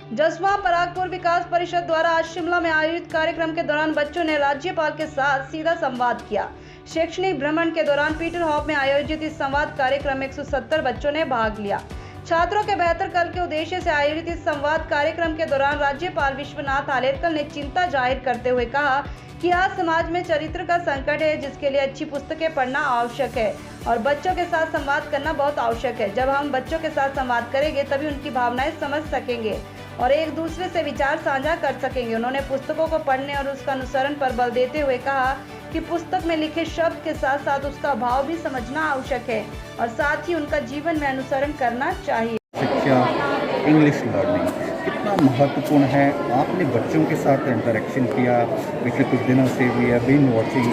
जसवा परागपुर विकास परिषद द्वारा आज शिमला में आयोजित कार्यक्रम के दौरान बच्चों ने राज्यपाल के साथ सीधा संवाद किया। शैक्षणिक भ्रमण के दौरान पीटर हॉफ में आयोजित इस संवाद कार्यक्रम में 170 बच्चों ने भाग लिया। छात्रों के बेहतर कल के उद्देश्य से आयोजित इस संवाद कार्यक्रम के दौरान राज्यपाल विश्वनाथ आलेरकर ने चिंता जाहिर करते हुए कहा कि आज समाज में चरित्र का संकट है, जिसके लिए अच्छी पुस्तकें पढ़ना आवश्यक है और बच्चों के साथ संवाद करना बहुत आवश्यक है। जब हम बच्चों के साथ संवाद करेंगे तभी उनकी भावनाएं समझ सकेंगे और एक दूसरे से विचार साझा कर सकेंगे। उन्होंने पुस्तकों को पढ़ने और उसका अनुसरण पर बल देते हुए कहा कि पुस्तक में लिखे शब्द के साथ साथ उसका भाव भी समझना आवश्यक है और साथ ही उनका जीवन में अनुसरण करना चाहिए। शिक्षा, इंग्लिश लर्निंग कितना महत्वपूर्ण है। आपने बच्चों के साथ इंटरेक्शन किया पिछले कुछ दिनों से। वी हैव बीन वॉचिंग,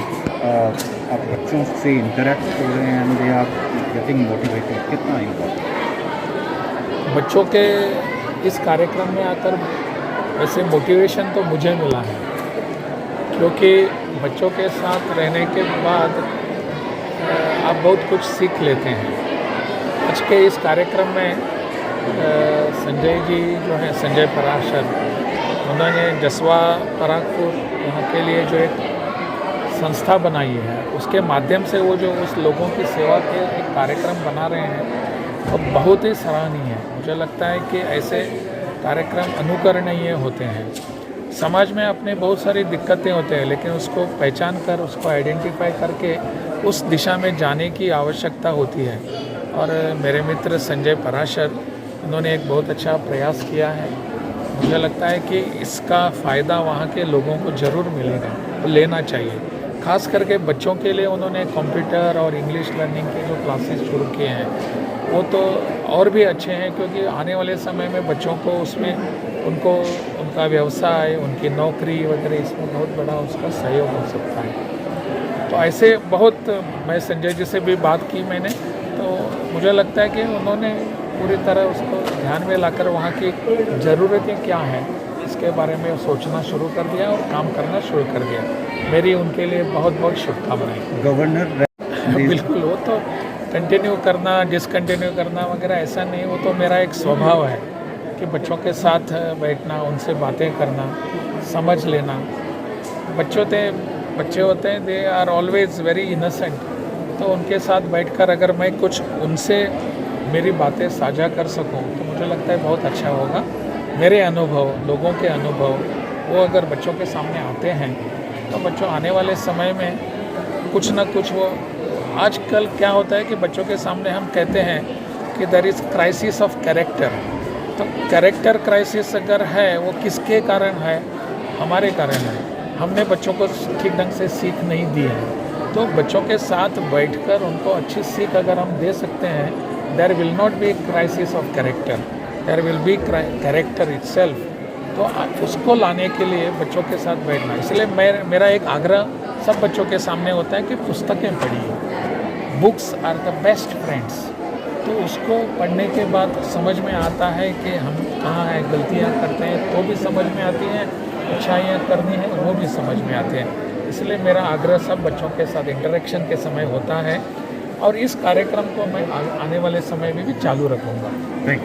आप बच्चों से इंटरेक्ट कर रहे हैं, दे आर गेटिंग मोटिवेटेड। कितना इम्पोर्टेंट बच्चों के इस कार्यक्रम में आकर वैसे मोटिवेशन तो मुझे मिला है, क्योंकि बच्चों के साथ रहने के बाद आप बहुत कुछ सीख लेते हैं। आज के इस कार्यक्रम में संजय जी जो हैं, संजय पराशर, उन्होंने जसवा परागपुर यहाँ के लिए जो एक संस्था बनाई है, उसके माध्यम से वो जो उस लोगों की सेवा के एक कार्यक्रम बना रहे हैं वो बहुत ही सराहनीय है। मुझे लगता है कि ऐसे कार्यक्रम अनुकरणीय होते हैं। समाज में अपने बहुत सारी दिक्कतें होते हैं, लेकिन उसको पहचान कर, उसको आइडेंटिफाई करके उस दिशा में जाने की आवश्यकता होती है। और मेरे मित्र संजय पराशर, उन्होंने एक बहुत अच्छा प्रयास किया है। मुझे लगता है कि इसका फ़ायदा वहाँ के लोगों को ज़रूर मिलेगा, लेना चाहिए। खास करके बच्चों के लिए उन्होंने कंप्यूटर और इंग्लिश लर्निंग के जो क्लासेस शुरू किए हैं वो तो और भी अच्छे हैं, क्योंकि आने वाले समय में बच्चों को उसमें उनको उनका व्यवसाय, उनकी नौकरी वगैरह इसमें बहुत बड़ा उसका सहयोग हो सकता है। तो ऐसे बहुत, मैं संजय जी से भी बात की मैंने, तो मुझे लगता है कि उन्होंने पूरी तरह उसको ध्यान में लाकर वहाँ की ज़रूरतें क्या हैं इसके बारे में सोचना शुरू कर दिया और काम करना शुरू कर दिया। मेरी उनके लिए बहुत बहुत शुभकामनाएं। गवर्नर बिल्कुल, वो तो कंटिन्यू करना, डिसकंटिन्यू करना वगैरह ऐसा नहीं, वो तो मेरा एक स्वभाव है कि बच्चों के साथ बैठना, उनसे बातें करना, समझ लेना। बच्चे होते हैं, they are always very innocent, तो उनके साथ बैठकर अगर मैं कुछ उनसे मेरी बातें साझा कर सकूं तो मुझे लगता है बहुत अच्छा होगा। मेरे अनुभव, लोगों के अनुभव, वो अगर बच्चों के सामने आते हैं तो बच्चों आने वाले समय में कुछ ना कुछ, वो आजकल क्या होता है कि बच्चों के सामने हम कहते हैं कि there is crisis of character. तो कैरेक्टर क्राइसिस अगर है, वो किसके कारण है? हमारे कारण है। हमने बच्चों को ठीक ढंग से सीख नहीं दी है। तो बच्चों के साथ बैठकर उनको अच्छी सीख अगर हम दे सकते हैं, there will not be crisis of character, there will be character itself. तो उसको लाने के लिए बच्चों के साथ बैठना, इसलिए मेरा एक आग्रह सब बच्चों के सामने होता है कि पुस्तकें पढ़िए। Books are the best friends. तो उसको पढ़ने के बाद समझ में आता है कि हम कहाँ हैं, गलतियाँ करते हैं तो भी समझ में आती हैं, अच्छाइयाँ करनी है वो भी समझ में आते हैं। इसलिए मेरा आग्रह सब बच्चों के साथ इंटरेक्शन के समय होता है और इस कार्यक्रम को मैं आने वाले समय में भी चालू रखूँगा।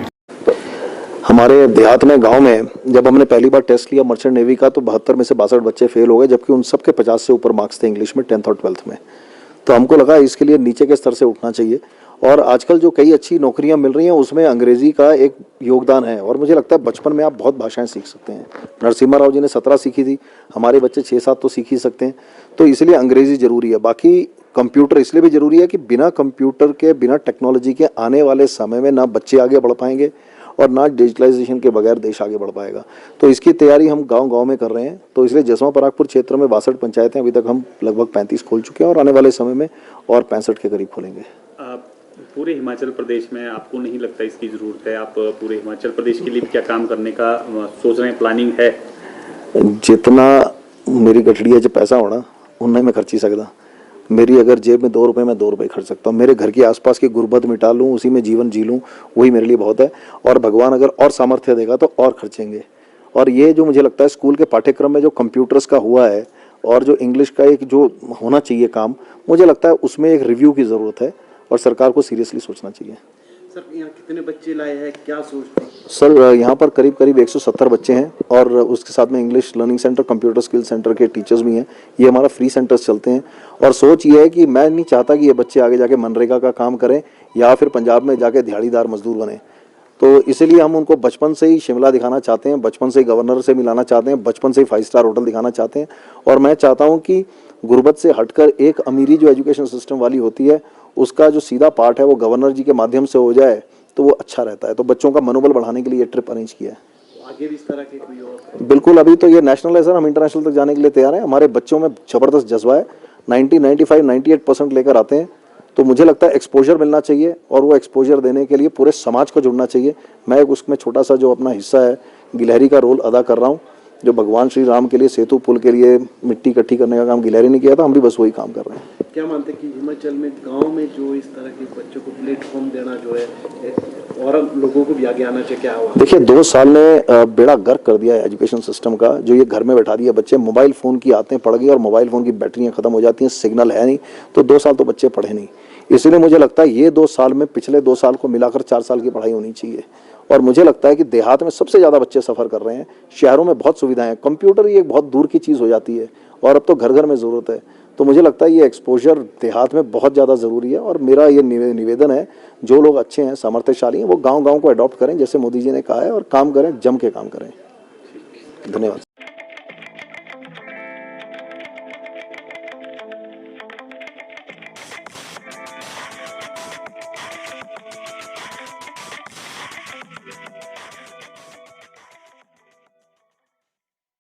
हमारे देहात में, गांव में, जब हमने पहली बार टेस्ट लिया मर्चेंट नेवी का, तो 72 में से 62 बच्चे फेल हो गए, जबकि उन सब के 50 से ऊपर मार्क्स थे इंग्लिश में 10th और 12th में। तो हमको लगा इसके लिए नीचे के स्तर से उठना चाहिए। और आजकल जो कई अच्छी नौकरियां मिल रही हैं उसमें अंग्रेजी का एक योगदान है। और मुझे लगता है बचपन में आप बहुत भाषाएं सीख सकते हैं। नरसिम्हा राव जी ने 17 सीखी थी, हमारे बच्चे 6-7 तो सीख ही सकते हैं। तो इसलिए अंग्रेजी जरूरी है। बाकी कंप्यूटर इसलिए भी जरूरी है कि बिना कंप्यूटर के, बिना टेक्नोलॉजी के आने वाले समय में ना बच्चे आगे बढ़ पाएंगे और ना डिजिटलाइजेशन के बगैर देश आगे बढ़ पाएगा। तो इसकी तैयारी हम गांव-गांव में कर रहे हैं। तो इसलिए जसवा परागपुर क्षेत्र में 62 पंचायतें, अभी तक हम लगभग 35 खोल चुके हैं और आने वाले समय में और 65 के करीब खोलेंगे। पूरे हिमाचल प्रदेश में आपको नहीं लगता इसकी ज़रूरत है? आप पूरे हिमाचल प्रदेश के लिए क्या काम करने का सोच रहे हैं, प्लानिंग है? जितना मेरी गठड़िया च पैसा होना उन्ना ही मैं खर्ची सकता। मेरी अगर जेब में 2 रुपये, मैं 2 रुपये खर्च सकता हूँ। मेरे घर के आसपास की गुर्बत मिटा लूँ, उसी में जीवन जी लूँ, वही मेरे लिए बहुत है। और भगवान अगर और सामर्थ्य देगा तो और खर्चेंगे। और ये जो मुझे लगता है स्कूल के पाठ्यक्रम में जो कंप्यूटर्स का हुआ है और जो इंग्लिश का एक जो होना चाहिए काम, मुझे लगता है उसमें एक रिव्यू की ज़रूरत है और सरकार को सीरियसली सोचना चाहिए। सर यहाँ कितने बच्चे लाए हैं, क्या सोचते हैं? सर यहाँ पर करीब करीब 170 बच्चे हैं और उसके साथ में English learning centre, computer skill centre के टीचर्स भी हैं। ये हमारा फ्री सेंटर्स चलते हैं और सोच ये है कि मैं नहीं चाहता कि ये बच्चे आगे जाके मनरेगा का काम करें या फिर पंजाब में जाके दिहाड़ीदार मजदूर बने। तो इसीलिए हम उनको बचपन से ही शिमला दिखाना चाहते हैं, बचपन से ही गवर्नर से मिलाना चाहते हैं, बचपन से ही 5 स्टार होटल दिखाना चाहते हैं। और मैं चाहता हूँ कि गुर्बत से हटकर एक अमीरी जो एजुकेशन सिस्टम वाली होती है उसका जो सीधा पार्ट है वो गवर्नर जी के माध्यम से हो जाए तो वो अच्छा रहता है। तो बच्चों का मनोबल बढ़ाने के लिए ये ट्रिप अरेंज किया है। आगे भी इस तरह के कोई और? बिल्कुल, अभी तो ये नेशनल है सर, हम इंटरनेशनल तक जाने के लिए तैयार हैं। हमारे बच्चों में ज़बरदस्त जज्बा है, 95, 98% लेकर आते हैं। तो मुझे लगता है एक्सपोजर मिलना चाहिए और वो एक्सपोजर देने के लिए पूरे समाज को जुड़ना चाहिए। मैं उसमें छोटा सा जो अपना हिस्सा है गिलहरी का रोल अदा कर रहा हूँ, जो भगवान श्री राम के लिए सेतु पुल के लिए मिट्टी इकट्ठी करने का काम गिलहरी ने किया था, हम भी बस वही काम कर रहे हैं। क्या मानते हैं कि हिमाचल में गांव में जो इस तरह के बच्चों को प्लेटफॉर्म देना जो है और लोगों को भी आगे आना चाहिए, क्या हुआ? देखिए 2 साल ने बेड़ा गर्क कर दिया है एजुकेशन सिस्टम का। जो ये घर में बैठा दिया बच्चे, मोबाइल फ़ोन की आदतें पड़ गई और मोबाइल फ़ोन की बैटरियाँ खत्म हो जाती हैं, सिग्नल है नहीं, तो 2 साल तो बच्चे पढ़े नहीं। इसलिए मुझे लगता है ये 2 साल में पिछले 2 साल को मिलाकर 4 साल की पढ़ाई होनी चाहिए। और मुझे लगता है कि देहात में सबसे ज़्यादा बच्चे सफ़र कर रहे हैं, शहरों में बहुत सुविधाएं हैं, कंप्यूटर ये एक बहुत दूर की चीज़ हो जाती है और अब तो घर घर में ज़रूरत है। तो मुझे लगता है ये एक्सपोजर देहात में बहुत ज़्यादा ज़रूरी है और मेरा ये निवेदन है, जो लोग अच्छे हैं, सामर्थ्यशाली हैं, वो गाँव गाँव को अडॉप्ट करें जैसे मोदी जी ने कहा है और काम करें, जम के काम करें। धन्यवाद।